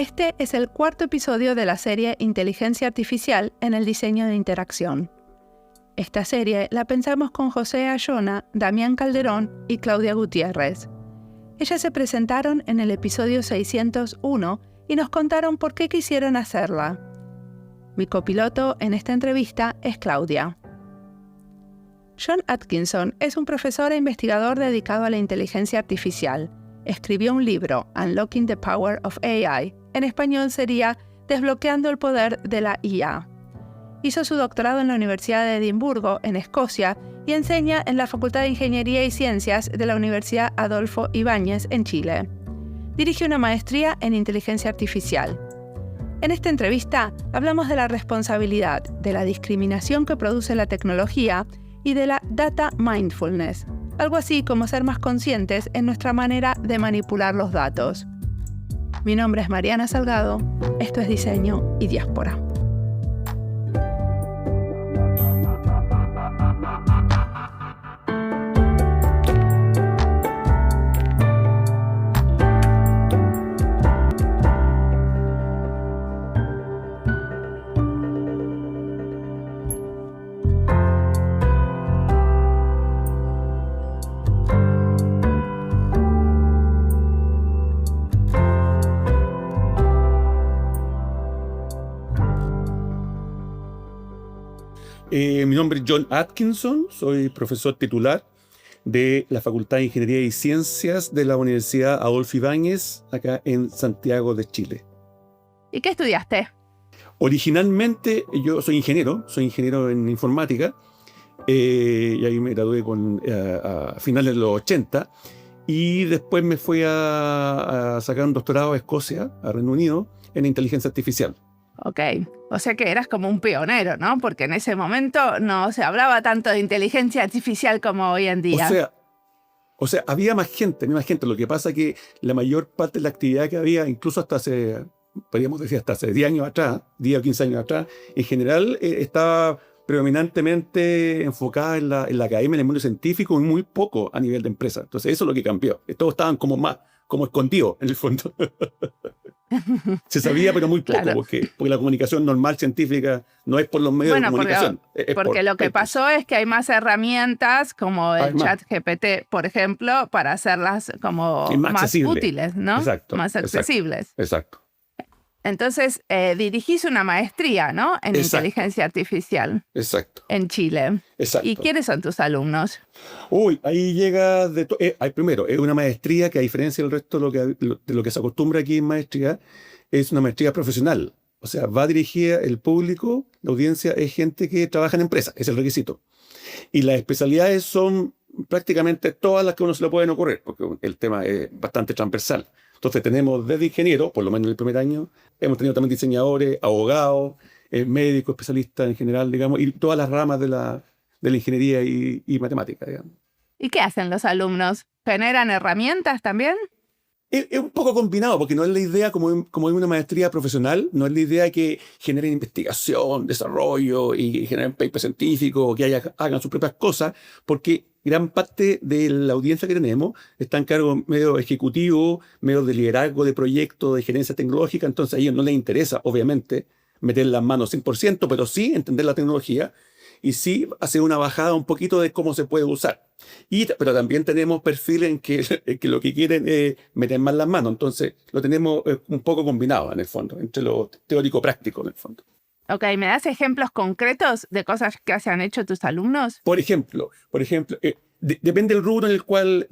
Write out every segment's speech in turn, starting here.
Este es el cuarto episodio de la serie Inteligencia Artificial en el diseño de interacción. Esta serie la pensamos con José Ayona, Damián Calderón y Claudia Gutiérrez. Ellas se presentaron en el episodio 601 y nos contaron por qué quisieron hacerla. Mi copiloto en esta entrevista es Claudia. Jon Atkinson es un profesor e investigador dedicado a la inteligencia artificial. Escribió un libro, Unlocking the Power of AI. En español sería Desbloqueando el poder de la IA. Hizo su doctorado en la Universidad de Edimburgo, en Escocia, y enseña en la Facultad de Ingeniería y Ciencias de la Universidad Adolfo Ibáñez, en Chile. Dirige una maestría en inteligencia artificial. En esta entrevista hablamos de la responsabilidad, de la discriminación que produce la tecnología y de la data mindfulness, algo así como ser más conscientes en nuestra manera de manipular los datos. Mi nombre es Mariana Salgado, esto es Diseño y Diáspora. Mi nombre es Jon Atkinson, soy profesor titular de la Facultad de Ingeniería y Ciencias de la Universidad Adolfo Ibáñez, acá en Santiago de Chile. ¿Y qué estudiaste? Originalmente yo soy ingeniero en informática, y ahí me gradué a finales de los 80, y después me fui a sacar un doctorado a Escocia, a Reino Unido, en inteligencia artificial. Ok, o sea que eras como un pionero, ¿no? Porque en ese momento no se hablaba tanto de inteligencia artificial como hoy en día. O sea, había más gente. Lo que pasa es que la mayor parte de la actividad que había, incluso podríamos decir hasta hace 10 años atrás, 10 o 15 años atrás, en general estaba predominantemente enfocada en la academia, en el mundo científico, y muy poco a nivel de empresa. Entonces eso es lo que cambió. Todos estaban como escondidos, en el fondo. Se sabía, pero muy poco, claro. porque la comunicación normal científica no es por los medios de comunicación. Porque lo que pasó es que hay más herramientas como el ChatGPT, por ejemplo, para hacerlas como más útiles, ¿no? Exacto. Más accesibles. Exacto. Entonces, dirigís una maestría, ¿no? En inteligencia artificial. Exacto. En Chile. Exacto. ¿Y quiénes son tus alumnos? Ahí llega primero, es una maestría que, a diferencia del resto de lo que se acostumbra aquí en maestría, es una maestría profesional. O sea, va dirigida el público, la audiencia es gente que trabaja en empresas, es el requisito. Y las especialidades son prácticamente todas las que a uno se le pueden ocurrir, porque el tema es bastante transversal. Entonces tenemos desde ingenieros, por lo menos en el primer año, hemos tenido también diseñadores, abogados, médicos, especialistas en general, digamos, y todas las ramas de la ingeniería y matemática, digamos. ¿Y qué hacen los alumnos? ¿Generan herramientas también? Es un poco combinado, porque no es la idea, como en una maestría profesional, no es la idea que generen investigación, desarrollo y generen papers científicos, que hagan sus propias cosas, porque gran parte de la audiencia que tenemos está en cargo medio ejecutivo, medio de liderazgo de proyectos, de gerencia tecnológica. Entonces a ellos no les interesa, obviamente, meter las manos 100%, pero sí entender la tecnología y sí hacer una bajada un poquito de cómo se puede usar. Pero también tenemos perfiles en que lo que quieren es meter más las manos. Entonces lo tenemos un poco combinado en el fondo, entre lo teórico-práctico en el fondo. Ok, ¿me das ejemplos concretos de cosas que se han hecho tus alumnos? Por ejemplo, depende del rubro del cual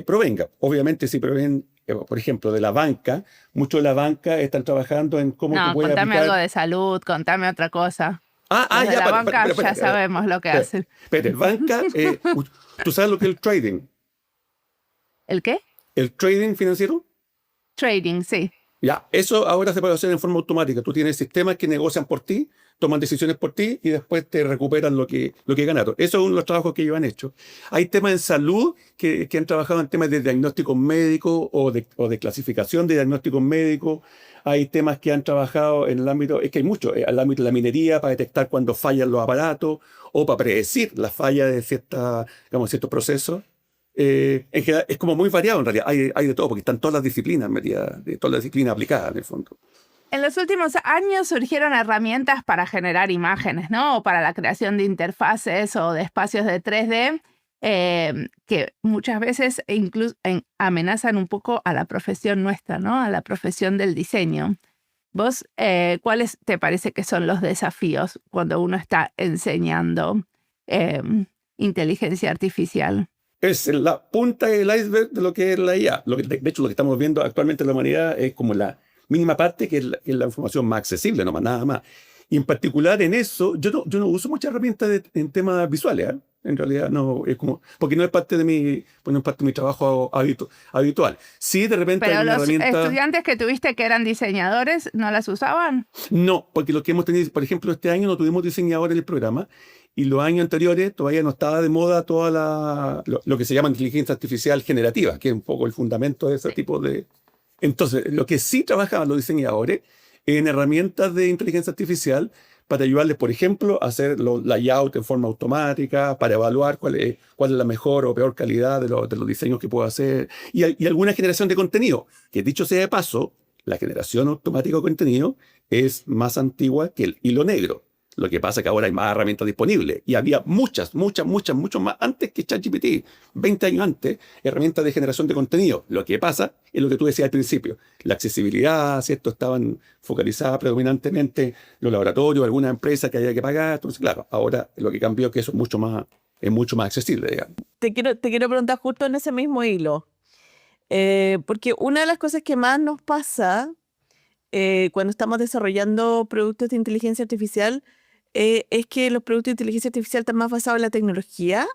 provenga. Obviamente, si provienen, por ejemplo, de la banca, muchos de la banca están trabajando en cómo tú puedes contame aplicar... algo de salud, contame otra cosa. Ya, la banca ya sabemos lo que hacen. Pero banca, ¿tú sabes lo que es el trading? ¿El qué? ¿El trading financiero? Trading, sí. Ya, eso ahora se puede hacer en forma automática. Tú tienes sistemas que negocian por ti, toman decisiones por ti y después te recuperan lo que ganaron. Eso es uno de los trabajos que ellos han hecho. Hay temas en salud que han trabajado en temas de diagnósticos médicos o de clasificación de diagnósticos médicos. Hay temas que han trabajado en el ámbito, es que hay mucho, en el ámbito de la minería para detectar cuando fallan los aparatos o para predecir la falla de ciertos procesos. En general, es como muy variado en realidad. Hay de todo, porque están todas las disciplinas metidas, todas las disciplinas aplicadas en el fondo. En los últimos años surgieron herramientas para generar imágenes, ¿no? O para la creación de interfaces o de espacios de 3D que muchas veces incluso amenazan un poco a la profesión nuestra, ¿no? A la profesión del diseño. ¿Vos cuáles te parece que son los desafíos cuando uno está enseñando inteligencia artificial? Es la punta del iceberg de lo que es la IA. De hecho, lo que estamos viendo actualmente en la humanidad es como la mínima parte que es la información más accesible, no más nada más. Y en particular en eso, yo no uso muchas herramientas en temas visuales, ¿eh? En realidad no, es como, porque no es parte de mi trabajo habitual. Sí, de repente Pero hay una los herramienta... estudiantes que tuviste que eran diseñadores, ¿no las usaban? No, porque lo que hemos tenido, por ejemplo, este año no tuvimos diseñadores en el programa y los años anteriores todavía no estaba de moda lo que se llama inteligencia artificial generativa, que es un poco el fundamento de ese tipo de... Entonces, lo que sí trabajaban los diseñadores en herramientas de inteligencia artificial para ayudarles, por ejemplo, a hacer los layouts en forma automática, para evaluar cuál es la mejor o peor calidad de los diseños que puedo hacer, y alguna generación de contenido, que dicho sea de paso, la generación automática de contenido es más antigua que el hilo negro. Lo que pasa es que ahora hay más herramientas disponibles y había muchos más antes que ChatGPT, 20 años antes, herramientas de generación de contenido. Lo que pasa es lo que tú decías al principio, la accesibilidad, ¿cierto? Estaban focalizadas predominantemente en los laboratorios, algunas empresas que había que pagar. Entonces, claro, ahora lo que cambió es que eso es mucho más accesible, digamos. Te quiero preguntar justo en ese mismo hilo, porque una de las cosas que más nos pasa cuando estamos desarrollando productos de inteligencia artificial es que los productos de inteligencia artificial están más basados en la tecnología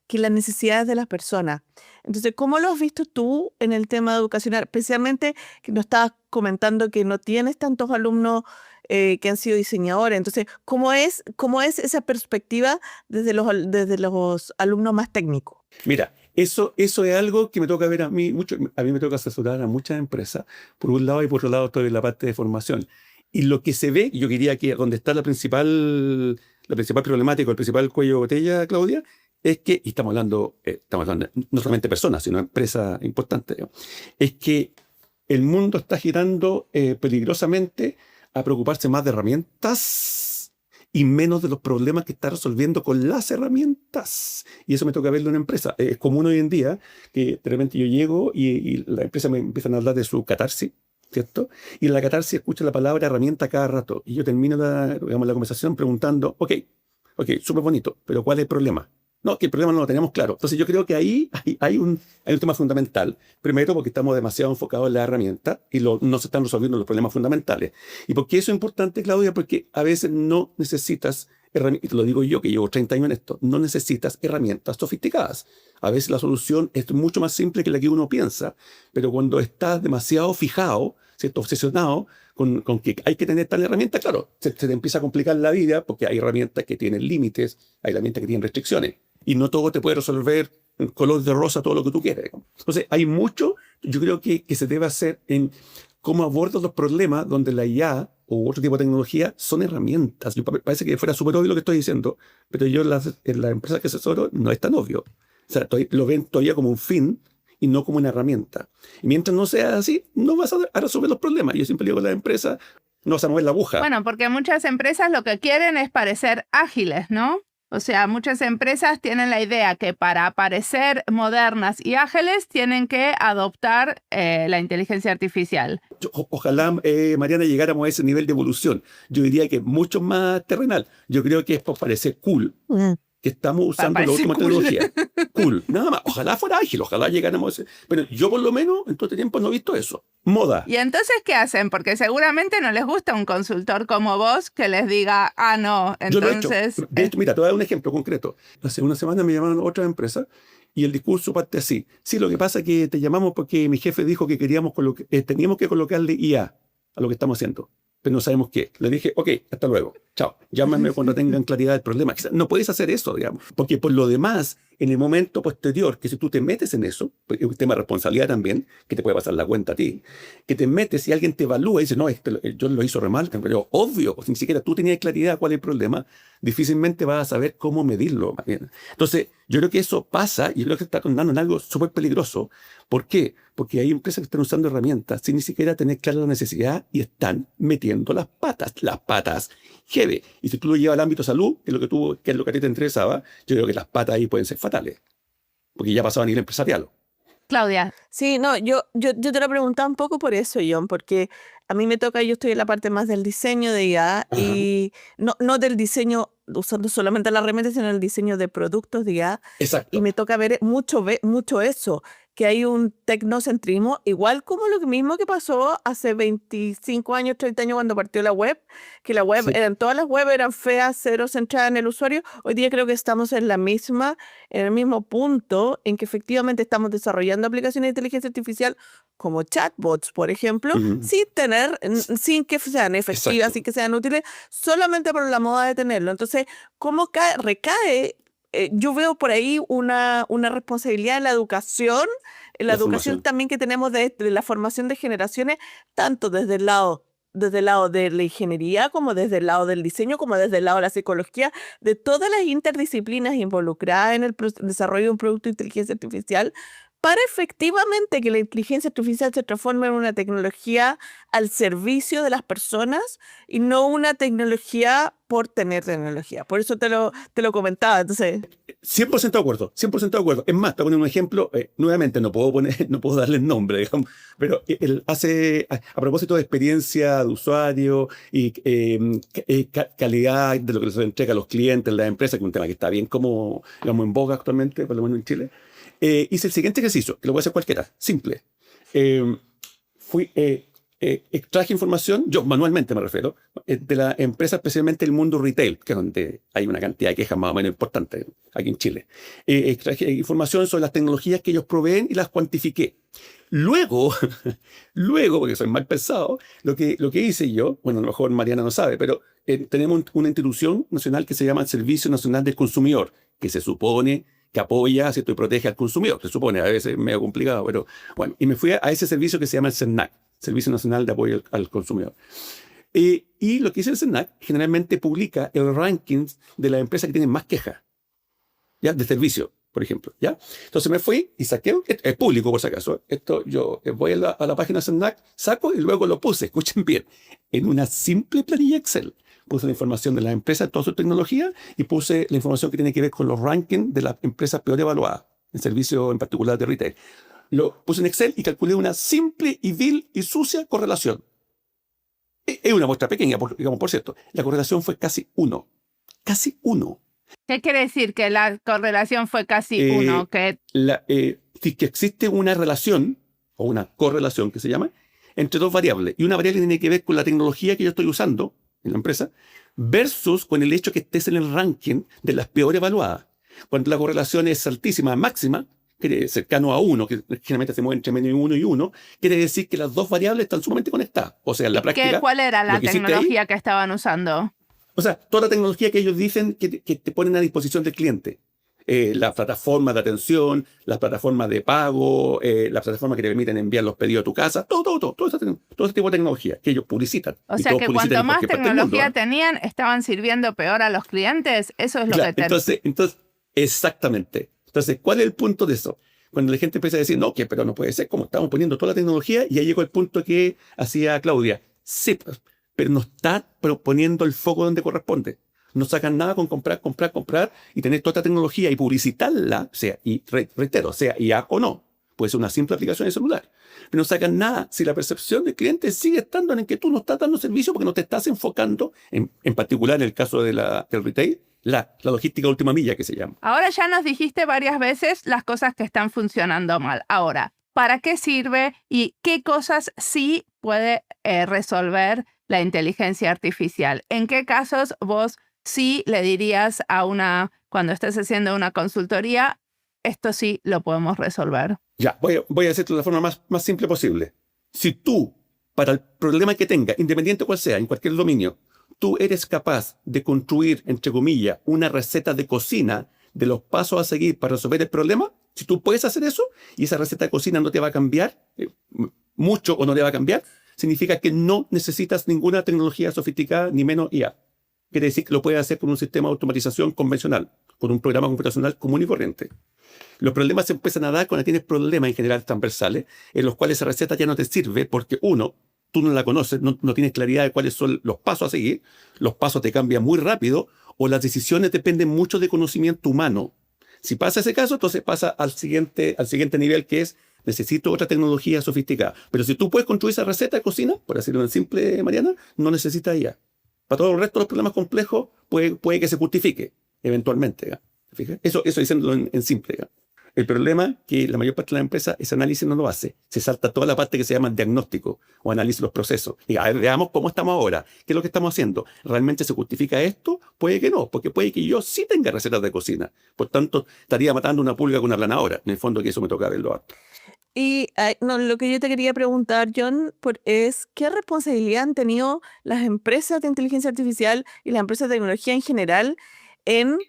que en las necesidades de las personas. Entonces, ¿cómo lo has visto tú en el tema educacional? Especialmente que nos estabas comentando que no tienes tantos alumnos que han sido diseñadores. Entonces, ¿cómo es esa perspectiva desde los alumnos más técnicos? Mira, eso es algo que me toca ver a mí mucho. A mí me toca asesorar a muchas empresas, por un lado, y por otro lado estoy en la parte de formación. Y lo que se ve, yo diría que donde está la principal problemática, el principal cuello de botella, Claudia, es que, y estamos hablando no solamente de personas, sino de empresas importantes, ¿no? Es que el mundo está girando peligrosamente a preocuparse más de herramientas y menos de los problemas que está resolviendo con las herramientas. Y eso me toca verlo en una empresa. Es común hoy en día que de repente yo llego y la empresa me empiezan a hablar de su catarsis, ¿cierto? Y en la catarsis escucho la palabra herramienta cada rato. Y yo termino la conversación preguntando, ok, súper bonito, pero ¿cuál es el problema? No, que el problema no lo tenemos claro. Entonces yo creo que ahí hay un tema fundamental. Primero, porque estamos demasiado enfocados en la herramienta y no se están resolviendo los problemas fundamentales. ¿Y por qué eso es importante, Claudia? Porque a veces no necesitas herramientas, y te lo digo yo que llevo 30 años en esto, no necesitas herramientas sofisticadas. A veces la solución es mucho más simple que la que uno piensa, pero cuando estás demasiado fijado, ¿cierto? Obsesionado con que hay que tener tal herramienta, claro, se te empieza a complicar la vida porque hay herramientas que tienen límites, hay herramientas que tienen restricciones. Y no todo te puede resolver en color de rosa todo lo que tú quieres. Entonces, hay mucho, yo creo que se debe hacer en cómo abordas los problemas donde la IA o otro tipo de tecnología son herramientas. Parece que fuera súper obvio lo que estoy diciendo, pero yo en la empresa que asesoro no es tan obvio. O sea, lo ven todavía como un fin y no como una herramienta. Y mientras no sea así, no vas a resolver los problemas. Yo siempre digo a las empresas, no vas a mover la aguja. Bueno, porque muchas empresas lo que quieren es parecer ágiles, ¿no? O sea, muchas empresas tienen la idea que para parecer modernas y ágiles tienen que adoptar la inteligencia artificial. Ojalá, Mariana, llegáramos a ese nivel de evolución. Yo diría que es mucho más terrenal. Yo creo que es por parecer cool. Que estamos usando la última tecnología. Cool. Nada más. Ojalá fuera ágil, ojalá llegáramos a ese. Pero yo por lo menos en todo este tiempo no he visto eso. Moda. ¿Y entonces qué hacen? Porque seguramente no les gusta un consultor como vos que les diga, no, entonces... Yo lo he hecho. De hecho, mira, te voy a dar un ejemplo concreto. Hace una semana me llamaron otras empresas y el discurso parte así. Sí, lo que pasa es que te llamamos porque mi jefe dijo que teníamos que colocarle IA a lo que estamos haciendo, pero no sabemos qué. Le dije, ok, hasta luego. Chao, llámame cuando tengan claridad del problema. No puedes hacer eso, digamos, porque por lo demás, en el momento posterior, que si tú te metes en eso, pues, es un tema de responsabilidad también, que te puede pasar la cuenta a ti, que te metes y alguien te evalúa y dice, no, yo lo hizo re mal, pero obvio, pues, ni siquiera tú tenías claridad cuál es el problema, difícilmente vas a saber cómo medirlo. Más bien. Entonces, yo creo que eso pasa y yo creo que está condenando en algo súper peligroso. ¿Por qué? Porque hay empresas que están usando herramientas sin ni siquiera tener clara la necesidad y están metiendo las patas heavy. Y si tú lo llevas al ámbito salud, que es lo que a ti te interesaba, yo creo que las patas ahí pueden ser fatales, porque ya pasaba a nivel empresarial. Claudia. Sí, no, yo te lo preguntaba un poco por eso, John, porque a mí me toca, yo estoy en la parte más del diseño de IA Ajá. y no del diseño usando solamente la herramienta, sino el diseño de productos de IA. Exacto. Y me toca ver mucho eso, que hay un tecnocentrismo, igual como lo mismo que pasó hace 25 años, 30 años cuando partió la web, que la web, Sí. todas las web eran feas, cero centradas en el usuario. Hoy día creo que estamos en el mismo punto en que efectivamente estamos desarrollando aplicaciones de inteligencia artificial como chatbots, por ejemplo, Ujú. sin que sean efectivas, Exacto. sin que sean útiles, solamente por la moda de tenerlo. Entonces, ¿cómo recae? Yo veo por ahí una responsabilidad en la La educación formación. también que tenemos de la formación de generaciones, tanto desde el lado de la ingeniería, como desde el lado del diseño, como desde el lado de la psicología, de todas las interdisciplinas involucradas en el desarrollo de un producto de inteligencia artificial, para efectivamente que la inteligencia artificial se transforme en una tecnología al servicio de las personas y no una tecnología por tener tecnología. Por eso te lo comentaba. Entonces, 100% de acuerdo, 100% de acuerdo. Es más, te voy a poner un ejemplo, nuevamente no puedo darle el nombre, digamos, pero él hace, a propósito de experiencia de usuario y calidad de lo que se le entrega a los clientes, las empresas, que es un tema que está bien como, digamos, en boga actualmente, por lo menos en Chile, hice el siguiente ejercicio, que lo voy a hacer cualquiera, simple. Eh, Extraje información, yo manualmente me refiero, de la empresa, especialmente el mundo retail, que es donde hay una cantidad de quejas más o menos importante aquí en Chile. Extraje información sobre las tecnologías que ellos proveen y las cuantifiqué. Luego, porque soy mal pensado, lo que hice yo, bueno, a lo mejor Mariana no sabe, pero tenemos una institución nacional que se llama el Servicio Nacional del Consumidor, que se supone que apoya, ¿cierto?, y protege al consumidor. Se supone, a veces es medio complicado, pero bueno, y me fui a ese servicio que se llama el CERNAC, Servicio Nacional de Apoyo al Consumidor. Y lo que dice el CERNAC generalmente publica el ranking de las empresas que tienen más quejas, ¿ya?, de servicio, por ejemplo, ¿ya? Entonces me fui y saqué, es público por si acaso, esto yo voy a la página CERNAC, saco y luego lo puse, escuchen bien, en una simple planilla Excel. Puse la información de las empresas, toda su tecnología, y puse la información que tiene que ver con los rankings de las empresas peor evaluadas, en servicio en particular de retail. Lo puse en Excel y calculé una simple y vil y sucia correlación. Es una muestra pequeña, digamos, por cierto. La correlación fue casi 1. Casi 1. ¿Qué quiere decir que la correlación fue casi 1? Que Si que existe una relación, o una correlación que se llama, entre dos variables. Y una variable tiene que ver con la tecnología que yo estoy usando en la empresa, versus con el hecho que estés en el ranking de las peor evaluadas. Cuando la correlación es altísima, máxima, cercano a 1, que generalmente se mueve entre medio 1 y 1, quiere decir que las dos variables están sumamente conectadas. O sea, en la práctica... ¿Cuál era la lo que hiciste tecnología ahí, que estaban usando? o sea, toda la tecnología que ellos dicen que te ponen a disposición del cliente. Las plataformas de atención, las plataformas de pago, las plataformas que te permiten enviar los pedidos a tu casa, todo ese tipo de tecnología que ellos publicitan. O Y sea todos que publicitan cuanto en más cualquier parte del mundo, tecnología ¿eh? tenían, estaban sirviendo peor a los clientes. Eso es lo Claro, que te... entonces, exactamente. Entonces, ¿cuál es el punto de eso? Cuando la gente empieza a decir, no, que pero no puede ser, como estamos poniendo toda la tecnología, y ahí llegó el punto que hacía Claudia. Sí, pero no está poniendo el foco donde corresponde. No sacan nada con comprar y tener toda esta tecnología y publicitarla, reitero, sea IA o no. Puede ser una simple aplicación de celular. Pero no sacan nada si la percepción del cliente sigue estando en que tú no estás dando servicio porque no te estás enfocando, en particular en el caso del retail, la logística última milla que se llama. Ahora ya nos dijiste varias veces las cosas que están funcionando mal. Ahora, ¿para qué sirve y qué cosas sí puede resolver la inteligencia artificial? ¿En qué casos vos sí le dirías cuando estés haciendo una consultoría, esto sí lo podemos resolver? Ya, voy a decirlo de la forma más simple posible. Si tú, para el problema que tenga, independiente cuál sea, en cualquier dominio, tú eres capaz de construir, entre comillas, una receta de cocina de los pasos a seguir para resolver el problema, si tú puedes hacer eso y esa receta de cocina no te va a cambiar mucho o no te va a cambiar, significa que no necesitas ninguna tecnología sofisticada ni menos IA. Quiere decir que lo puedes hacer con un sistema de automatización convencional, con un programa computacional común y corriente. Los problemas se empiezan a dar cuando tienes problemas en general transversales, en los cuales esa receta ya no te sirve porque, uno, tú no la conoces, no tienes claridad de cuáles son los pasos a seguir, los pasos te cambian muy rápido, o las decisiones dependen mucho de conocimiento humano. Si pasa ese caso, entonces pasa al siguiente nivel, que es, necesito otra tecnología sofisticada. Pero si tú puedes construir esa receta de cocina, por decirlo en simple, Mariana, no necesitas IA. Para todo el resto de los problemas complejos, puede que se justifique, eventualmente. ¿Ya? ¿Fijas? Eso diciéndolo en simple. ¿Ya? El problema es que la mayor parte de la empresa ese análisis no lo hace. Se salta toda la parte que se llama diagnóstico o análisis de los procesos. Y a ver, veamos cómo estamos ahora. ¿Qué es lo que estamos haciendo? ¿Realmente se justifica esto? Puede que no, porque puede que yo sí tenga recetas de cocina. Por tanto, estaría matando una pulga con una planadora. En el fondo, que eso me toca verlo harto. Y no, lo que yo te quería preguntar, John, es ¿qué responsabilidad han tenido las empresas de inteligencia artificial y las empresas de tecnología en general en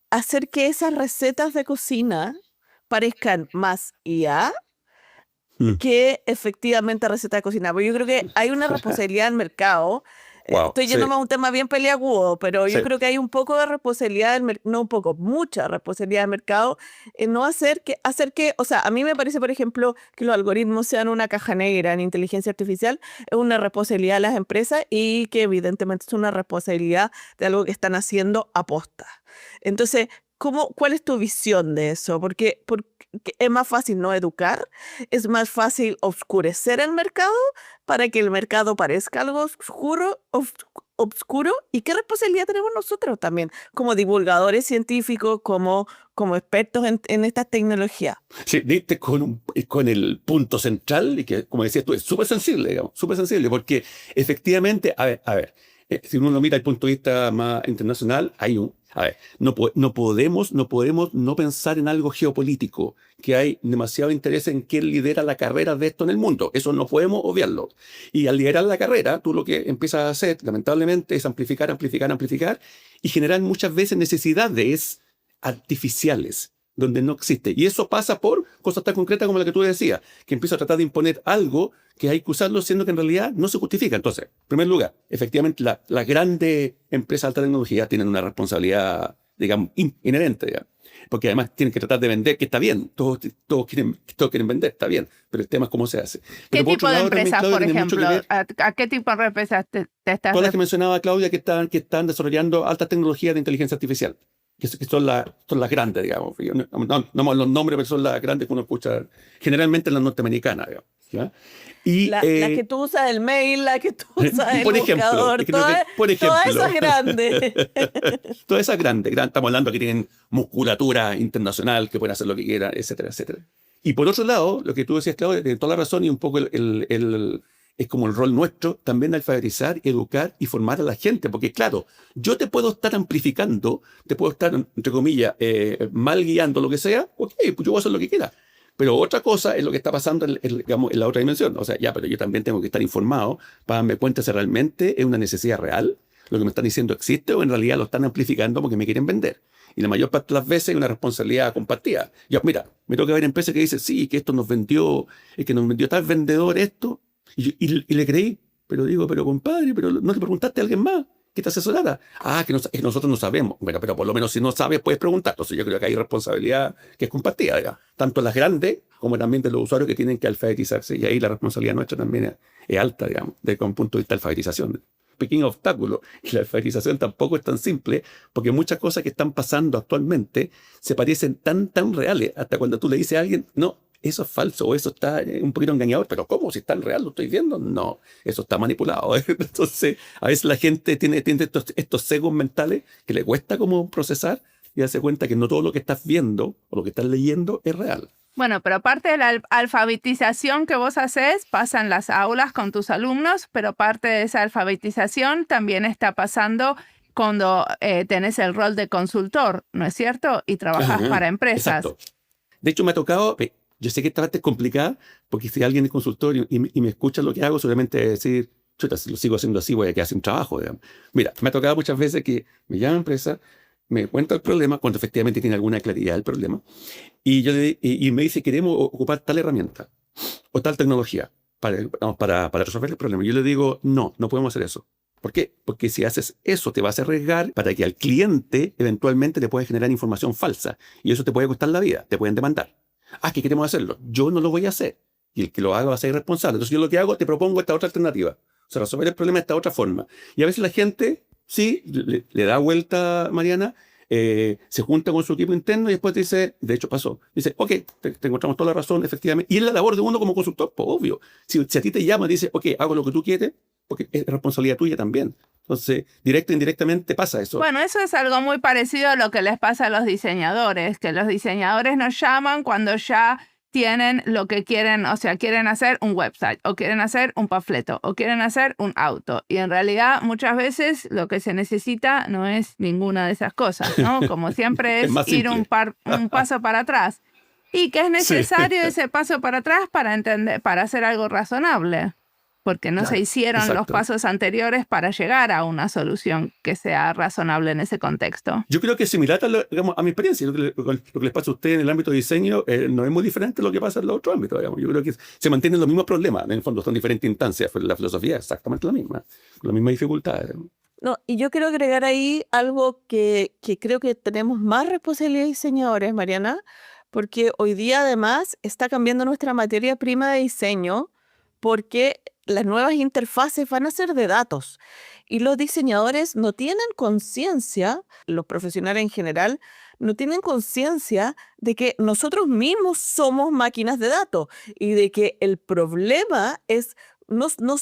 hacer que esas recetas de cocina parezcan más IA que efectivamente recetas de cocina? Porque yo creo que hay una responsabilidad del mercado. Wow, Estoy sí. yéndome a un tema bien peliagudo, pero yo Sí. creo que hay un poco de responsabilidad del mercado, no un poco, mucha responsabilidad del mercado en no hacer que, o sea, a mí me parece, por ejemplo, que los algoritmos sean una caja negra en inteligencia artificial, es una responsabilidad de las empresas y que evidentemente es una responsabilidad de algo que están haciendo aposta. Entonces, ¿cuál es tu visión de eso? Porque es más fácil no educar, es más fácil oscurecer el mercado para que el mercado parezca algo obscuro. ¿Y qué responsabilidad tenemos nosotros también, como divulgadores científicos, como expertos en estas tecnologías? Sí, diste con el punto central y que, como decías tú, es súper sensible, digamos, súper sensible, porque efectivamente, a ver, si uno lo mira desde el punto de vista más internacional, no podemos no pensar en algo geopolítico, que hay demasiado interés en quién lidera la carrera de esto en el mundo. Eso no podemos obviarlo. Y al liderar la carrera, tú lo que empiezas a hacer, lamentablemente, es amplificar y generar muchas veces necesidades artificiales donde no existe. Y eso pasa por cosas tan concretas como la que tú decías, que empieza a tratar de imponer algo que hay que usarlo siendo que en realidad no se justifica. Entonces, en primer lugar, efectivamente, las grandes empresas de alta tecnología tienen una responsabilidad, digamos, inherente, ¿ya? Porque además tienen que tratar de vender, que está bien, todos quieren vender, está bien, pero el tema es cómo se hace. ¿Qué Pero por tipo otro de lado, también, empresas, Claudia, por tiene mucho que ejemplo? ver ¿A qué tipo de empresas te estás todas las que mencionaba Claudia que están desarrollando altas tecnologías de inteligencia artificial, que son las grandes, digamos. No los nombres, pero son las grandes que uno escucha, generalmente las norteamericanas, digamos. ¿Ya? Y, La que tú usas el mail, la que tú usas el por ejemplo, buscador, es que creo que- por ejemplo. todas esas grandes. todas esas grandes, estamos hablando que tienen musculatura internacional, que pueden hacer lo que quieran, etcétera, etcétera. Y por otro lado, lo que tú decías, Claudia, tiene toda la razón y un poco es como el rol nuestro, también alfabetizar, educar y formar a la gente. Porque claro, yo te puedo estar amplificando, te puedo estar, entre comillas, mal guiando, lo que sea, ok, pues yo voy a hacer lo que quiera. Pero otra cosa es lo que está pasando digamos, en la otra dimensión. O sea, pero yo también tengo que estar informado para darme cuenta si realmente es una necesidad real, lo que me están diciendo existe o en realidad lo están amplificando porque me quieren vender. Y la mayor parte de las veces es una responsabilidad compartida. Mira, me toca ver empresas que dicen, sí, que esto nos vendió, es que nos vendió tal vendedor esto, y le creí. Pero compadre, pero no te preguntaste a alguien más que te asesorara. Que nosotros no sabemos. Bueno, pero por lo menos si no sabes, puedes preguntar. Entonces yo creo que hay responsabilidad que es compartida, digamos. Tanto las grandes como también de los usuarios que tienen que alfabetizarse. Y ahí la responsabilidad nuestra también es alta, digamos, desde un punto de vista de alfabetización. Pequeño obstáculo. Y la alfabetización tampoco es tan simple, porque muchas cosas que están pasando actualmente se parecen tan reales, hasta cuando tú le dices a alguien, no, eso es falso, o eso está un poquito engañador, pero ¿cómo? Si es tan real, lo estoy viendo. No, eso está manipulado. Entonces, a veces la gente tiene estos sesgos mentales que le cuesta como procesar y darse cuenta que no todo lo que estás viendo o lo que estás leyendo es real. Bueno, pero parte de la alfabetización que vos haces pasa en las aulas con tus alumnos, pero parte de esa alfabetización también está pasando cuando tenés el rol de consultor, ¿no es cierto? Y trabajas para empresas. Exacto. De hecho, me ha tocado, yo sé que esta parte es complicada, porque si alguien es consultor y me escucha lo que hago, solamente decir, chuta, si lo sigo haciendo así voy a quedar sin trabajo, digamos. Mira, me ha tocado muchas veces que me llama empresa, me cuenta el problema, cuando efectivamente tiene alguna claridad del problema, y me dice, queremos ocupar tal herramienta o tal tecnología para resolver el problema. Yo le digo, no podemos hacer eso. ¿Por qué? Porque si haces eso te vas a arriesgar para que al cliente eventualmente le pueda generar información falsa y eso te puede costar la vida, te pueden demandar. Que queremos hacerlo. Yo no lo voy a hacer y el que lo haga va a ser irresponsable. Entonces yo lo que hago, te propongo esta otra alternativa. O sea, resolver el problema de esta otra forma. Y a veces la gente, sí, le da vuelta, Mariana, se junta con su equipo interno y después dice, de hecho pasó, dice, ok, te encontramos toda la razón, efectivamente. Y es la labor de uno como consultor, pues obvio. Si a ti te llama y dice, ok, hago lo que tú quieres, porque es responsabilidad tuya también. Entonces, directo e indirectamente pasa eso. Bueno, eso es algo muy parecido a lo que les pasa a los diseñadores, que los diseñadores nos llaman cuando ya tienen lo que quieren, o sea, quieren hacer un website, o quieren hacer un panfleto, o quieren hacer un auto. Y en realidad, muchas veces lo que se necesita no es ninguna de esas cosas, ¿no? Como siempre es ir un paso para atrás. Y que es necesario ese paso para atrás para entender, para hacer algo razonable. Porque no se hicieron los pasos anteriores para llegar a una solución que sea razonable en ese contexto. Yo creo que es similar a mi experiencia. Lo que les pasa a ustedes en el ámbito de diseño no es muy diferente a lo que pasa en los otros ámbitos. Digamos. Yo creo que se mantienen los mismos problemas. En el fondo son diferentes instancias. La filosofía es exactamente la misma, con las mismas dificultades. No, y yo quiero agregar ahí algo que creo que tenemos más responsabilidad diseñadores, Mariana, porque hoy día además está cambiando nuestra materia prima de diseño porque las nuevas interfaces van a ser de datos y los diseñadores no tienen conciencia, los profesionales en general, no tienen conciencia de que nosotros mismos somos máquinas de datos y de que el problema es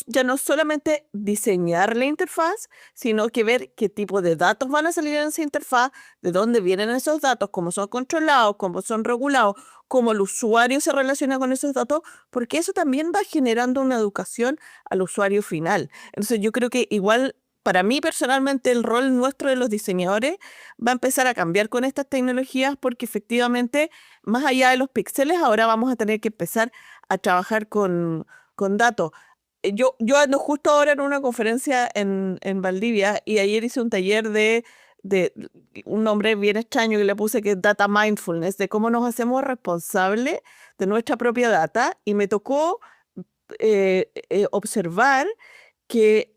ya no solamente diseñar la interfaz, sino que ver qué tipo de datos van a salir en esa interfaz, de dónde vienen esos datos, cómo son controlados, cómo son regulados, cómo el usuario se relaciona con esos datos, porque eso también va generando una educación al usuario final. Entonces yo creo que igual, para mí personalmente, el rol nuestro de los diseñadores va a empezar a cambiar con estas tecnologías porque efectivamente, más allá de los píxeles, ahora vamos a tener que empezar a trabajar con datos. Yo ando justo ahora en una conferencia en Valdivia y ayer hice un taller de un nombre bien extraño que le puse que es Data Mindfulness, de cómo nos hacemos responsables de nuestra propia data y me tocó observar que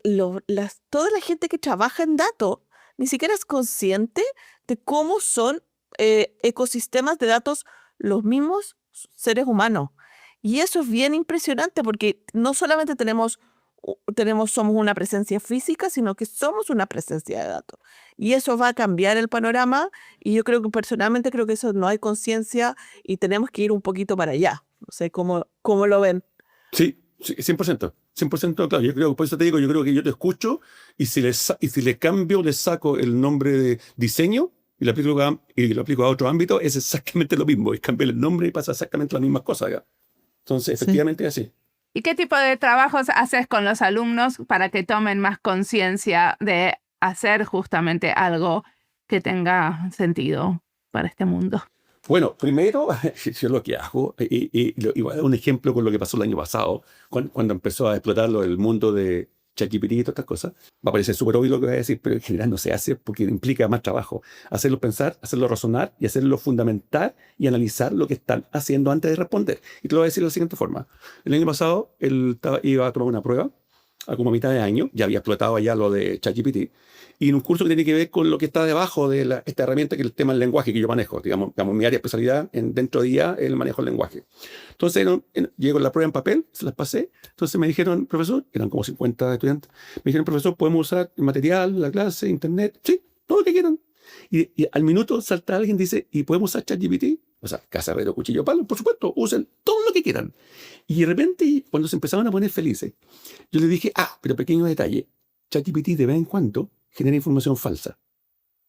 toda la gente que trabaja en datos ni siquiera es consciente de cómo son ecosistemas de datos los mismos seres humanos. Y eso es bien impresionante porque no solamente somos una presencia física, sino que somos una presencia de datos. Y eso va a cambiar el panorama y yo creo que personalmente creo que eso no hay conciencia y tenemos que ir un poquito para allá. No sé cómo lo ven. Sí, 100%. 100% claro. Yo creo, por eso te digo, yo creo que yo te escucho y si le cambio, le saco el nombre de diseño y lo aplico a otro ámbito, es exactamente lo mismo. Es cambiar el nombre y pasa exactamente las mismas cosas acá. Entonces, efectivamente es así. ¿Y qué tipo de trabajos haces con los alumnos para que tomen más conciencia de hacer justamente algo que tenga sentido para este mundo? Bueno, primero, yo lo que hago, y voy a dar un ejemplo con lo que pasó el año pasado, cuando empezó a explotar el mundo de ChatGPT y todas estas cosas. Va a parecer súper obvio lo que voy a decir, pero en general no se hace porque implica más trabajo. Hacerlo pensar, hacerlo razonar y hacerlo fundamentar y analizar lo que están haciendo antes de responder. Y te lo voy a decir de la siguiente forma. El año pasado él iba a tomar una prueba, como a mitad de año, ya había explotado ya lo de ChatGPT, y en un curso que tiene que ver con lo que está debajo de esta herramienta que es el tema del lenguaje que yo manejo, digamos mi área de especialidad dentro de IA es el manejo del lenguaje. Entonces llego la prueba en papel, se las pasé, entonces me dijeron, profesor, eran como 50 estudiantes, me dijeron, profesor, ¿podemos usar el material, la clase, internet? Sí, todo lo que quieran. Y al minuto salta alguien y dice, ¿y podemos usar ChatGPT? O sea, cazarrero, cuchillo, palo, por supuesto, usen todo lo que quieran. Y de repente, cuando se empezaban a poner felices, yo les dije, pero pequeño detalle, ChatGPT de vez en cuando genera información falsa.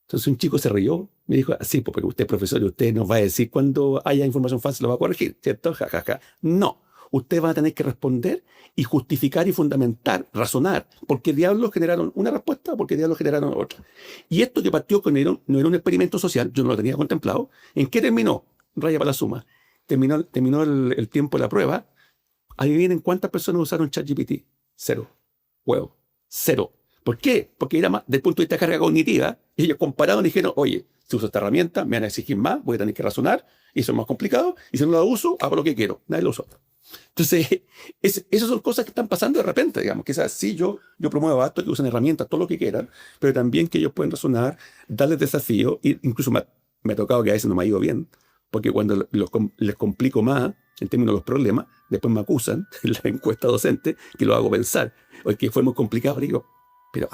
Entonces un chico se rió, me dijo, sí, porque usted es profesor y usted nos va a decir cuando haya información falsa, lo va a corregir, ¿cierto? Ja, ja, ja. No, usted va a tener que responder y justificar y fundamentar, razonar, por qué diablos generaron una respuesta o por qué diablos generaron otra. Y esto que partió no era un experimento social, yo no lo tenía contemplado. ¿En qué terminó? Raya para la suma. Terminó el tiempo de la prueba. Adivinen cuántas personas usaron ChatGPT. 0. Huevo. Cero. ¿Por qué? Porque era más, desde el punto de vista de carga cognitiva, ellos compararon y dijeron, oye, si uso esta herramienta, me van a exigir más, voy a tener que razonar, y eso es más complicado, y si no la uso, hago lo que quiero. Nadie lo usa. Entonces, esas son cosas que están pasando de repente, digamos. Quizás sí, yo promuevo a esto, que usen herramientas, todo lo que quieran, pero también que ellos pueden razonar, darles desafíos, e incluso me ha tocado que a veces no me ha ido bien, porque cuando les complico más, en términos de los problemas, después me acusan en la encuesta docente que lo hago pensar. O que fue muy complicado, digo, pero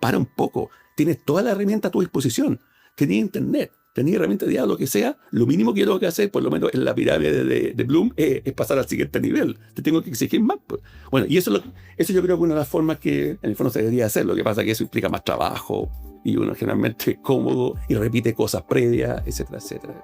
para un poco, tienes toda la herramienta a tu disposición, tenés internet, tenés herramientas de diálogo, lo que sea, lo mínimo que yo tengo que hacer, por lo menos en la pirámide de Bloom, es pasar al siguiente nivel, te tengo que exigir más. Pues. Bueno, y eso yo creo que es una de las formas que en el fondo se debería hacer, lo que pasa es que eso implica más trabajo, y uno generalmente es cómodo, y repite cosas previas, etcétera, etcétera.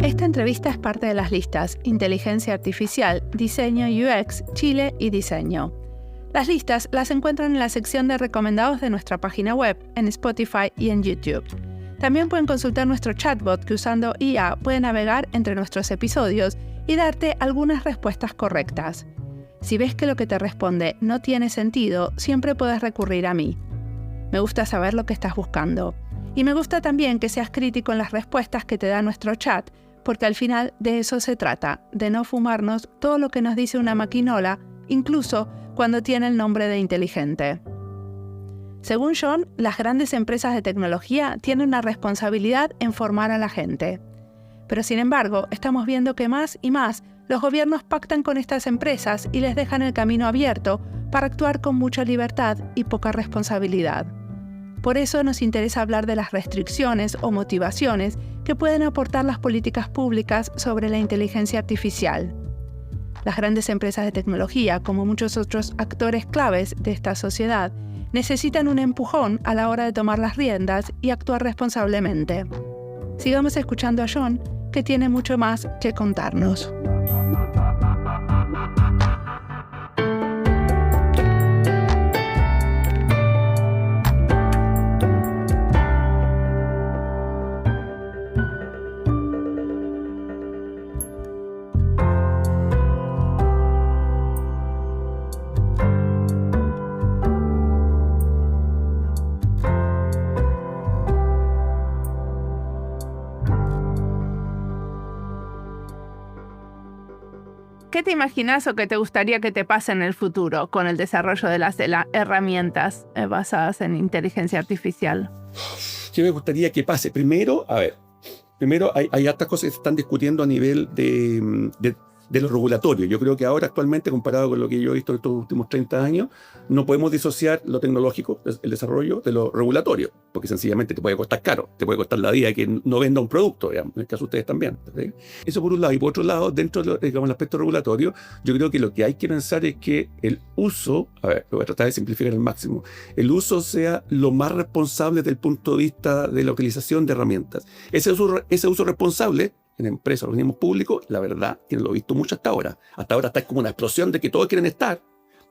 Esta entrevista es parte de las listas Inteligencia Artificial, Diseño UX, Chile y Diseño. Las listas las encuentran en la sección de recomendados de nuestra página web, en Spotify y en YouTube. También pueden consultar nuestro chatbot que usando IA puede navegar entre nuestros episodios y darte algunas respuestas correctas. Si ves que lo que te responde no tiene sentido, siempre puedes recurrir a mí. Me gusta saber lo que estás buscando. Y me gusta también que seas crítico en las respuestas que te da nuestro chat, porque al final de eso se trata, de no fumarnos todo lo que nos dice una maquinola, incluso cuando tiene el nombre de inteligente. Según John, las grandes empresas de tecnología tienen una responsabilidad en formar a la gente. Pero sin embargo, estamos viendo que más y más los gobiernos pactan con estas empresas y les dejan el camino abierto para actuar con mucha libertad y poca responsabilidad. Por eso nos interesa hablar de las restricciones o motivaciones que pueden aportar las políticas públicas sobre la inteligencia artificial. Las grandes empresas de tecnología, como muchos otros actores claves de esta sociedad, necesitan un empujón a la hora de tomar las riendas y actuar responsablemente. Sigamos escuchando a John, que tiene mucho más que contarnos. ¿Qué te imaginas o qué te gustaría que te pase en el futuro con el desarrollo de las herramientas basadas en inteligencia artificial? ¿Qué me gustaría que pase? Primero hay hartas cosas que se están discutiendo a nivel de lo regulatorio. Yo creo que ahora actualmente, comparado con lo que yo he visto en estos últimos 30 años, no podemos disociar lo tecnológico, el desarrollo, de lo regulatorio, porque sencillamente te puede costar caro, te puede costar la vida que no venda un producto, digamos, en el caso de ustedes también. ¿Sí? Eso por un lado. Y por otro lado, dentro del aspecto regulatorio, yo creo que lo que hay que pensar es que el uso, lo voy a tratar de simplificar al máximo, el uso sea lo más responsable desde el punto de vista de la utilización de herramientas. Ese uso responsable en empresas, organismos públicos, la verdad, que no lo he visto mucho hasta ahora. Hasta ahora está como una explosión de que todos quieren estar,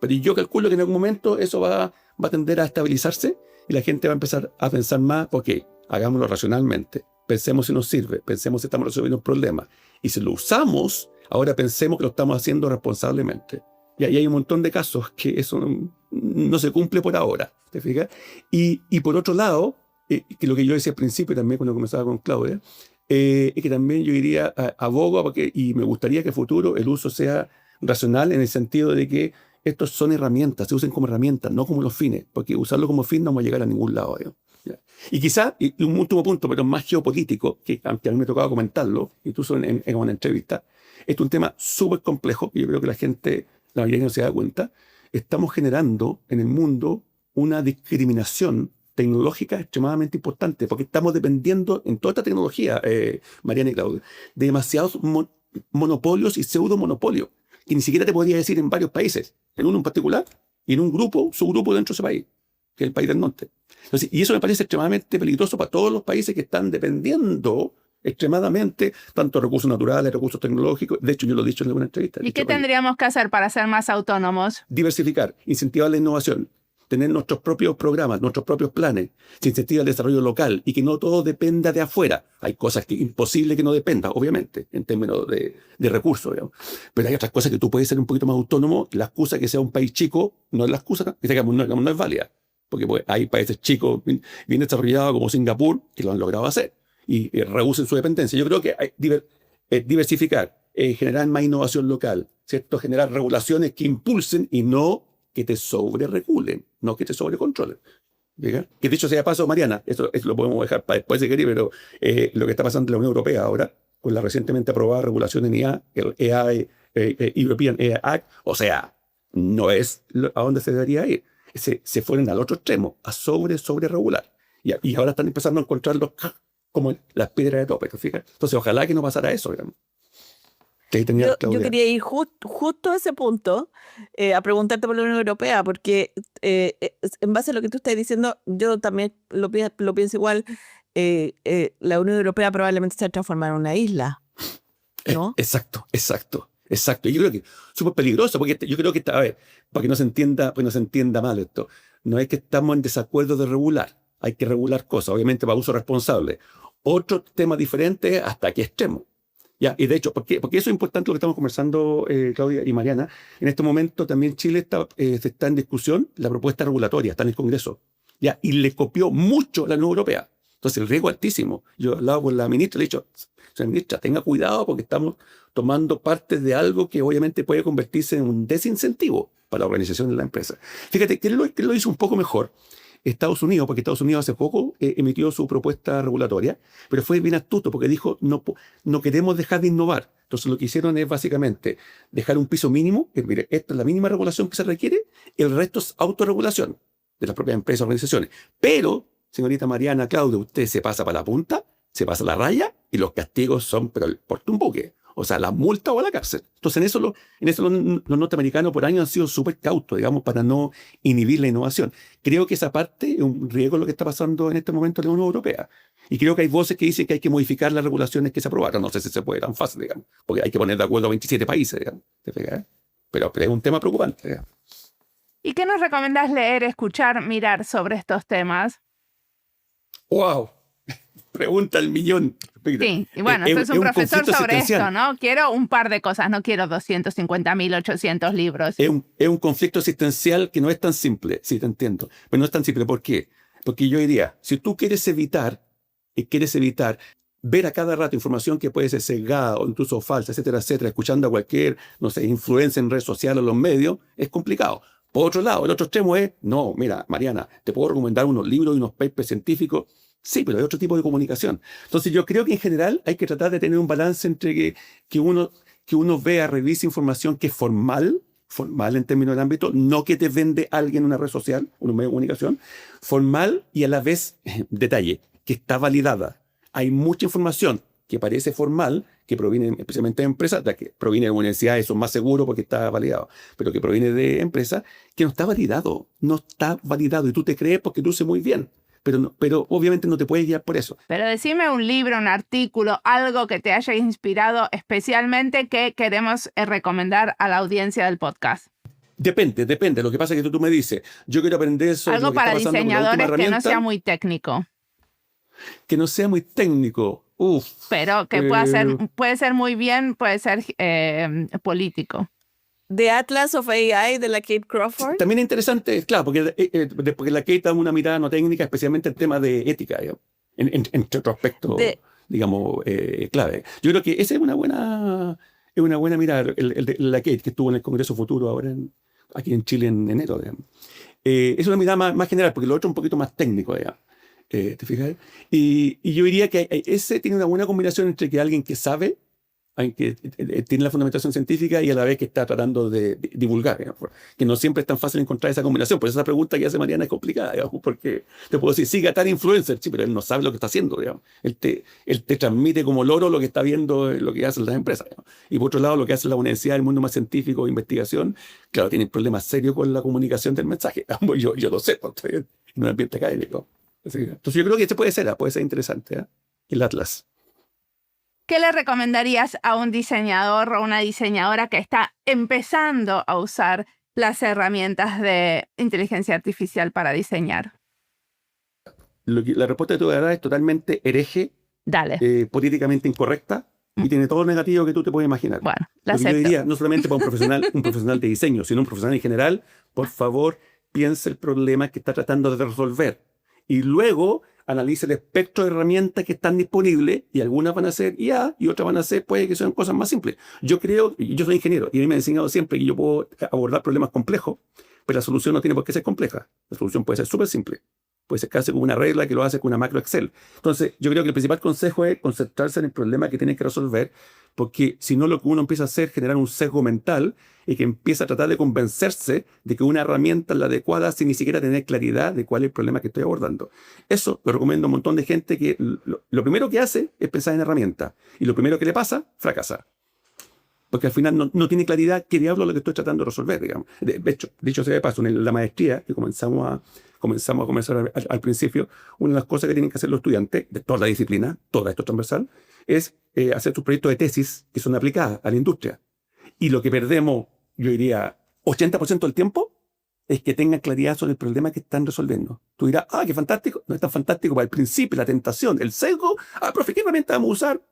pero yo calculo que en algún momento eso va a tender a estabilizarse y la gente va a empezar a pensar más, ok, hagámoslo racionalmente, pensemos si nos sirve, pensemos si estamos resolviendo un problema. Y si lo usamos, ahora pensemos que lo estamos haciendo responsablemente. Y ahí hay un montón de casos que eso no se cumple por ahora, ¿te fijas? Y por otro lado, que lo que yo decía al principio también cuando comenzaba con Claudia, y que también yo diría, abogo y me gustaría que en futuro el uso sea racional en el sentido de que estos son herramientas, se usen como herramientas, no como los fines, porque usarlo como fin no vamos a llegar a ningún lado. ¿Ya? Y quizá, y un último punto, pero más geopolítico, que a mí me tocaba comentarlo, incluso en una entrevista, es un tema súper complejo, y yo creo que la mayoría no se da cuenta, estamos generando en el mundo una discriminación tecnológica extremadamente importante, porque estamos dependiendo en toda esta tecnología, Mariana y Claudia, de demasiados monopolios y pseudomonopolios, que ni siquiera te podría decir en varios países, en uno en particular, y en un subgrupo dentro de ese país, que es el país del norte. Entonces, y eso me parece extremadamente peligroso para todos los países que están dependiendo extremadamente, tanto recursos naturales, recursos tecnológicos. De hecho, yo lo he dicho en alguna entrevista. ¿Y qué tendríamos que hacer para ser más autónomos? Diversificar, incentivar la innovación. tener nuestros propios programas, nuestros propios planes, se incentiva el desarrollo local y que no todo dependa de afuera. Hay cosas que imposible que no dependan, obviamente, en términos de recursos, digamos. Pero hay otras cosas que tú puedes ser un poquito más autónomo. La excusa que sea un país chico no es la excusa, digamos, no es válida. Porque pues, hay países chicos bien desarrollados como Singapur que lo han logrado hacer y reducen su dependencia. Yo creo que hay diversificar, generar más innovación local, ¿cierto? Generar regulaciones que impulsen y no que te sobreregulen, no que te sobrecontrolen. ¿Llega? Que dicho sea paso, Mariana, eso lo podemos dejar para después si queréis, pero lo que está pasando en la Unión Europea ahora, con la recientemente aprobada regulación en IA, el European AI Act, o sea, no es a donde se debería ir. Se fueron al otro extremo, a sobre-regular. Y ahora están empezando a encontrarlos como las piedras de tope, ¿te fijas? Entonces, ojalá que no pasara eso, digamos. Yo quería ir justo a ese punto, a preguntarte por la Unión Europea, porque en base a lo que tú estás diciendo, yo también lo pienso igual. La Unión Europea probablemente se va a transformar en una isla, ¿no? Exacto. Y yo creo que es súper peligroso, porque yo creo que, a ver, para que no se entienda mal esto, no es que estamos en desacuerdo de regular, hay que regular cosas, obviamente para uso responsable. Otro tema diferente, ¿hasta qué extremo? Ya, y de hecho, porque eso es importante lo que estamos conversando, Claudia y Mariana. En este momento también Chile está en discusión la propuesta regulatoria, está en el Congreso. Ya, y le copió mucho a la Unión Europea. Entonces el riesgo es altísimo. Yo he hablado con la ministra y le he dicho, señora ministra, tenga cuidado porque estamos tomando parte de algo que obviamente puede convertirse en un desincentivo para la organización de la empresa. Fíjate, que lo hizo un poco mejor Estados Unidos, porque Estados Unidos hace poco emitió su propuesta regulatoria, pero fue bien astuto porque dijo, no queremos dejar de innovar. Entonces lo que hicieron es básicamente dejar un piso mínimo, que mire, esta es la mínima regulación que se requiere, el resto es autorregulación de las propias empresas o organizaciones. Pero, señorita Mariana, Claudia, usted se pasa para la punta, se pasa la raya y los castigos son pero el portumbuque. O sea, la multa o la cárcel. Entonces, en eso los norteamericanos por años han sido súper cautos, digamos, para no inhibir la innovación. Creo que esa parte es un riesgo lo que está pasando en este momento en la Unión Europea. Y creo que hay voces que dicen que hay que modificar las regulaciones que se aprobaron. No sé si se puede tan fácil, digamos, porque hay que poner de acuerdo a 27 países, digamos. Pero es un tema preocupante, digamos. ¿Y qué nos recomendás leer, escuchar, mirar sobre estos temas? ¡Wow! Pregunta al millón. Sí, y bueno, tú eres un profesor sobre esto, ¿no? Quiero un par de cosas, no quiero 250.800 libros. Es un conflicto existencial que no es tan simple, sí, te entiendo. Pero no es tan simple. ¿Por qué? Porque yo diría, si tú quieres evitar ver a cada rato información que puede ser sesgada o incluso falsa, etcétera, etcétera, escuchando a cualquier, no sé, influencia en redes sociales o en los medios, es complicado. Por otro lado, el otro extremo es, no, mira, Mariana, te puedo recomendar unos libros y unos papers científicos. Sí, pero hay otro tipo de comunicación. Entonces yo creo que en general hay que tratar de tener un balance entre que uno vea, revise información que es formal en términos del ámbito, no que te vende alguien en una red social, un medio de comunicación, formal y a la vez, detalle, que está validada. Hay mucha información que parece formal, que proviene especialmente de empresas, que proviene de universidades, son más seguros porque está validado, pero que proviene de empresas, que no está validado, y tú te crees porque luce muy bien. Pero obviamente no te puedes guiar por eso. Pero decime un libro, un artículo, algo que te haya inspirado especialmente que queremos recomendar a la audiencia del podcast. Depende. Lo que pasa es que tú me dices, yo quiero aprender sobre algo lo que para está pasando diseñadores con la que no sea muy técnico. Que no sea muy técnico. Pero que puede ser muy bien, puede ser político. The Atlas of AI de la Kate Crawford. También es interesante, claro, porque la Kate da una mirada no técnica, especialmente en temas de ética, digamos, entre otros aspectos, digamos, clave. Yo creo que esa es una buena mirada, la Kate, que estuvo en el Congreso Futuro ahora aquí en Chile en enero, digamos. Es una mirada más general, porque lo otro es un poquito más técnico, digamos. ¿Te fijas? Y yo diría que ese tiene una buena combinación entre que alguien que sabe, que tiene la fundamentación científica y a la vez que está tratando de divulgar, digamos, que no siempre es tan fácil encontrar esa combinación. Por eso esa pregunta que hace Mariana es complicada, digamos, porque te puedo decir, siga tal influencer, sí, pero él no sabe lo que está haciendo, digamos. Él te transmite como loro lo que está viendo, lo que hacen las empresas, digamos. Y por otro lado, lo que hace la universidad, el mundo más científico de investigación, claro, tienen problemas serios con la comunicación del mensaje. Yo lo sé, porque estoy en un ambiente académico. Entonces yo creo que este puede ser interesante, el Atlas. ¿Qué le recomendarías a un diseñador o una diseñadora que está empezando a usar las herramientas de inteligencia artificial para diseñar? La respuesta que te voy a dar es totalmente hereje, Dale. políticamente incorrecta, y tiene todo lo negativo que tú te puedes imaginar. Bueno, la Lo que yo acepto. diría, no solamente para un profesional de diseño, sino un profesional en general, por favor, piense el problema que está tratando de resolver. Y luego analice el espectro de herramientas que están disponibles, y algunas van a ser IA y otras van a ser, puede que sean cosas más simples. Yo soy ingeniero, y a mí me han enseñado siempre que yo puedo abordar problemas complejos, pero la solución no tiene por qué ser compleja. La solución puede ser súper simple. Puede ser casi como una regla que lo hace con una macro Excel. Entonces, yo creo que el principal consejo es concentrarse en el problema que tienen que resolver, porque si no, lo que uno empieza a hacer es generar un sesgo mental y que empieza a tratar de convencerse de que una herramienta es la adecuada sin ni siquiera tener claridad de cuál es el problema que estoy abordando. Eso lo recomiendo a un montón de gente que lo primero que hace es pensar en herramientas, y lo primero que le pasa, fracasa. Porque al final no tiene claridad qué diablo es lo que estoy tratando de resolver, digamos. De hecho, dicho sea de paso, en la maestría que comenzamos a conversar al principio, una de las cosas que tienen que hacer los estudiantes de toda la disciplina, toda esto transversal, es hacer sus proyectos de tesis que son aplicadas a la industria. Y lo que perdemos, yo diría, 80% del tiempo, es que tengan claridad sobre el problema que están resolviendo. Tú dirás, qué fantástico. No es tan fantástico para el principio, la tentación, el sesgo. Profe, ¿qué herramienta vamos a usar?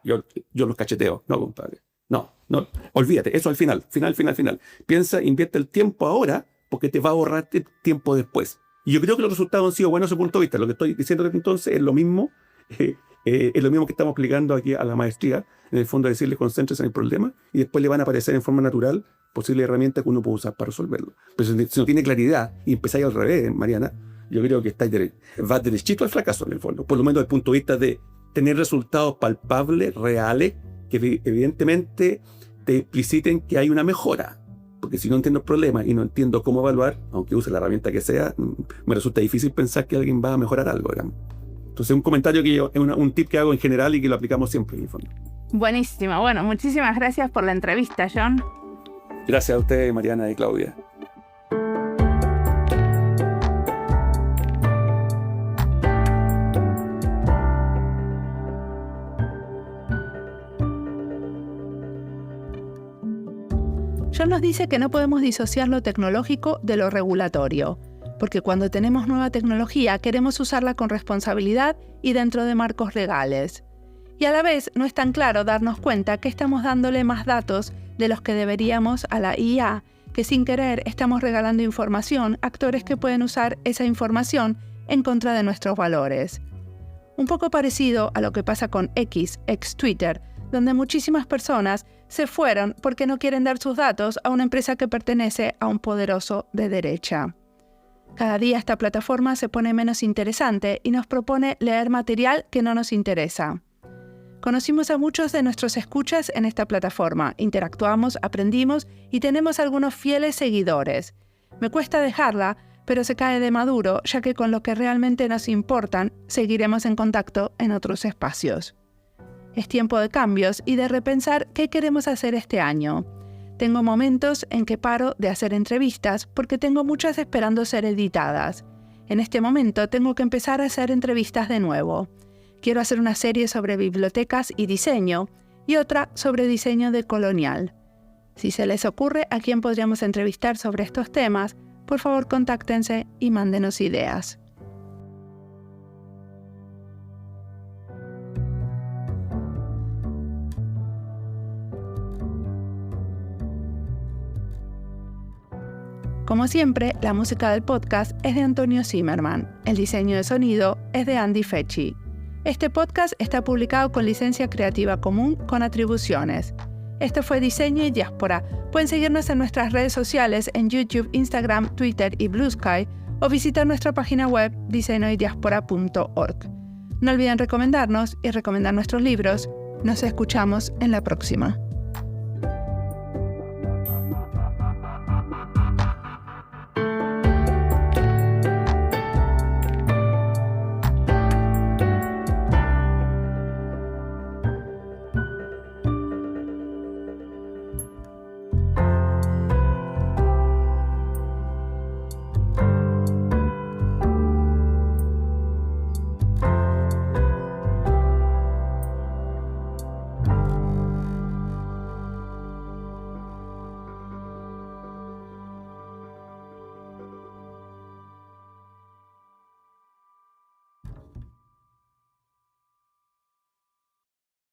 Yo los cacheteo. No, compadre. No, olvídate, eso al final. Piensa, invierte el tiempo ahora, porque te va a ahorrar tiempo después. Y yo creo que los resultados han sido buenos desde ese punto de vista. Lo que estoy diciendo entonces es lo mismo que estamos aplicando aquí a la maestría. En el fondo, decirle concéntrese en el problema, y después le van a aparecer en forma natural posibles herramientas que uno puede usar para resolverlo. Pero si no tiene claridad y empezáis al revés, Mariana, yo creo que vas derechito al fracaso en el fondo. Por lo menos desde el punto de vista de tener resultados palpables, reales, que evidentemente te expliciten que hay una mejora. Porque si no entiendo el problema y no entiendo cómo evaluar, aunque use la herramienta que sea, me resulta difícil pensar que alguien va a mejorar algo, digamos. Entonces, un comentario que yo, un tip que hago en general y que lo aplicamos siempre en el fondo. Buenísimo. Bueno, muchísimas gracias por la entrevista, John. Gracias a ustedes, Mariana y Claudia. John nos dice que no podemos disociar lo tecnológico de lo regulatorio, porque cuando tenemos nueva tecnología queremos usarla con responsabilidad y dentro de marcos legales. Y a la vez no es tan claro darnos cuenta que estamos dándole más datos de los que deberíamos a la IA, que sin querer estamos regalando información a actores que pueden usar esa información en contra de nuestros valores. Un poco parecido a lo que pasa con ex Twitter, donde muchísimas personas se fueron porque no quieren dar sus datos a una empresa que pertenece a un poderoso de derecha. Cada día esta plataforma se pone menos interesante y nos propone leer material que no nos interesa. Conocimos a muchos de nuestros escuchas en esta plataforma, interactuamos, aprendimos y tenemos algunos fieles seguidores. Me cuesta dejarla, pero se cae de maduro, ya que con lo que realmente nos importan, seguiremos en contacto en otros espacios. Es tiempo de cambios y de repensar qué queremos hacer este año. Tengo momentos en que paro de hacer entrevistas porque tengo muchas esperando ser editadas. En este momento tengo que empezar a hacer entrevistas de nuevo. Quiero hacer una serie sobre bibliotecas y diseño y otra sobre diseño decolonial. Si se les ocurre a quién podríamos entrevistar sobre estos temas, por favor contáctense y mándenos ideas. Como siempre, la música del podcast es de Antonio Zimmerman. El diseño de sonido es de Andy Fechi. Este podcast está publicado con licencia creativa común con atribuciones. Esto fue Diseño y Diáspora. Pueden seguirnos en nuestras redes sociales en YouTube, Instagram, Twitter y Blue Sky o visitar nuestra página web diseñoydiaspora.org. No olviden recomendarnos y recomendar nuestros libros. Nos escuchamos en la próxima.